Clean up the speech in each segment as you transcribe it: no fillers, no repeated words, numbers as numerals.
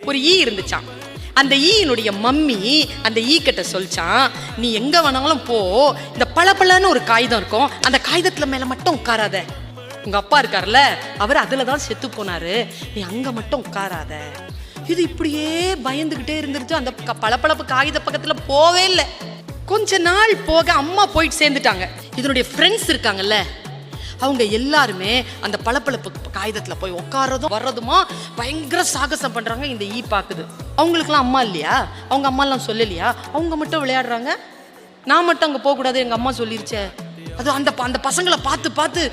ஒரு ஈ இருந்துச்சான். அந்த ஈயினுடைய மம்மி அந்த ஈ கிட்ட சொல்லிச்சான், நீ எங்க வேணாலும் போ, இந்த பளபளன்னு ஒரு காகிதம் இருக்கும், அந்த காகிதத்துல மேல மட்டும் உட்காராத. உங்க அப்பா இருக்காருல்ல, அவர் அதுலதான் செத்து போனாரு, நீ அங்க மட்டும் உட்காராத. இது இப்படியே பயந்துகிட்டே இருந்துருச்சு. அந்த பளபளப்பு காகித பக்கத்துல போவே இல்லை. கொஞ்ச நாள் போக அம்மா போயிட்டு சேர்ந்துட்டாங்க. இதனுடைய ஃப்ரெண்ட்ஸ் இருக்காங்கல்ல, அவங்க எல்லாருமே அந்த பளபளப்பு காகிதத்துல போய் உட்காரதும் வர்றதுமா பயங்கர சாகசம் பண்றாங்க. இந்த ஈ பாக்குது. அவங்களுக்குலாம் அம்மா இல்லையா, அவங்க அம்மா எல்லாம் சொல்லலையா, அவங்க மட்டும் விளையாடுறாங்க, நான் மட்டும் அங்க போக கூடாது, எங்க அம்மா சொல்லிருச்சே. அது அந்த பசங்களை பார்த்து பார்த்து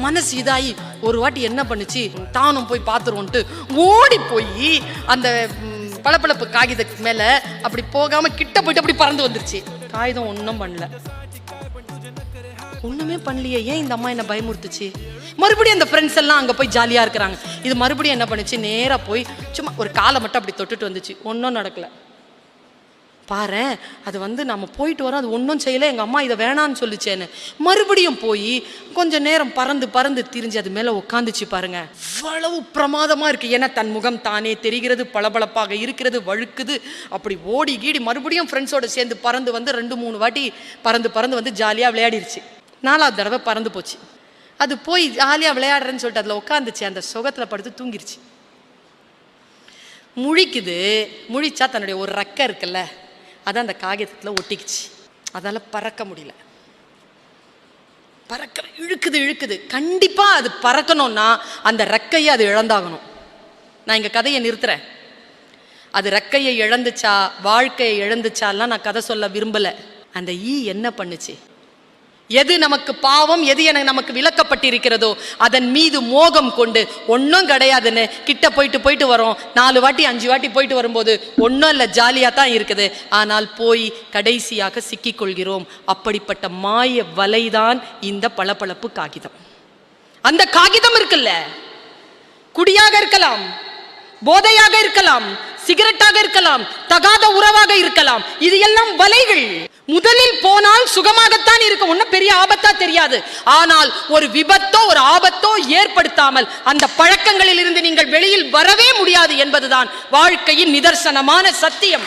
மனசு இதாகி ஒரு வாட்டி என்ன பண்ணுச்சு, தானும் போய் பார்த்துருவோன்ட்டு ஓடி போய் அந்த பளபளப்பு காகிதத்துக்கு மேல அப்படி போகாம கிட்ட போயிட்டு அப்படி பறந்து வந்துருச்சு. காகிதம் ஒன்றும் பண்ணல, ஒண்ணுமே பண்ணலையே. ஏன் இந்த அம்மா என்ன பயமுறுத்துச்சு? மறுபடியும் அந்த ஃப்ரெண்ட்ஸ் எல்லாம் அங்க போய் ஜாலியா இருக்கிறாங்க. இது மறுபடியும் என்ன பண்ணுச்சு, நேரா போய் சும்மா ஒரு காலை மட்டும் அப்படி தொட்டுட்டு வந்துச்சு. ஒன்றும் நடக்கல. பாரு, அது நம்ம போயிட்டு வரோம், அது ஒன்றும் செய்யலை, எங்கள் அம்மா இதை வேணான்னு சொல்லிச்சேன்னு. மறுபடியும் போய் கொஞ்சம் நேரம் பறந்து பறந்து திரிஞ்சு அது மேலே உட்காந்துச்சு. பாருங்க, அவ்வளவு பிரமாதமாக இருக்குது. ஏன்னா தன் முகம் தானே தெரிகிறது, பளபளப்பாக இருக்கிறது, வழுக்குது. அப்படி ஓடி கீடி மறுபடியும் ஃப்ரெண்ட்ஸோடு சேர்ந்து பறந்து வந்து 2-3 வாட்டி பறந்து பறந்து வந்து ஜாலியாக விளையாடிருச்சு. 4வது தடவை பறந்து போச்சு. அது போய் ஜாலியாக விளையாடுறேன்னு சொல்லிட்டு அதில் உட்காந்துச்சு. அந்த சுகத்தில் படுத்து தூங்கிருச்சு. முழிக்குது. முழிச்சா தன்னுடைய ஒரு ரெக்கை இருக்குல்ல, அதான் அந்த காகிதத்தில் ஒட்டிக்குச்சு. அதால் பறக்க முடியல. பறக்க இழுக்குது. கண்டிப்பாக அது பறக்கணும்னா அந்த ரெக்கையை அது இழந்தாகணும். நான் இங்கே கதையை நிறுத்துறேன். அது ரெக்கையை இழந்துச்சா வாழ்க்கையை இழந்துச்சாலாம் நான் கதை சொல்ல விரும்பலை. அந்த ஈ என்ன பண்ணுச்சு, எது நமக்கு பாவம், எது நமக்கு விளக்கப்பட்டிருக்கிறதோ அதன் மீது மோகம் கொண்டு ஒன்றும் கிடையாதுன்னு கிட்ட போயிட்டு வரோம். 4 வாட்டி 5 வாட்டி போயிட்டு வரும்போது ஒன்றும் இல்லை, ஜாலியாக தான் இருக்குது. ஆனால் போய் கடைசியாக சிக்கிக்கொள்கிறோம். அப்படிப்பட்ட மாய வலைதான் இந்த பளபளப்பு காகிதம். அந்த காகிதம் இருக்குல்ல, குடியாக இருக்கலாம், போதையாக இருக்கலாம், சிகரெட்டாக இருக்கலாம், தகாத உறவாக இருக்கலாம், இது எல்லாம் வலைகள். முதலில் போனால் சுகமாகத்தான் இருக்கும், ஒன்னும் பெரிய ஆபத்தா தெரியாது. ஆனால் ஒரு விபத்தோ ஒரு ஆபத்தோ ஏற்படுத்தாமல் அந்த பழக்கங்களில் இருந்து நீங்கள் வெளியில் வரவே முடியாது என்பதுதான் வாழ்க்கையின் நிதர்சனமான சத்தியம்.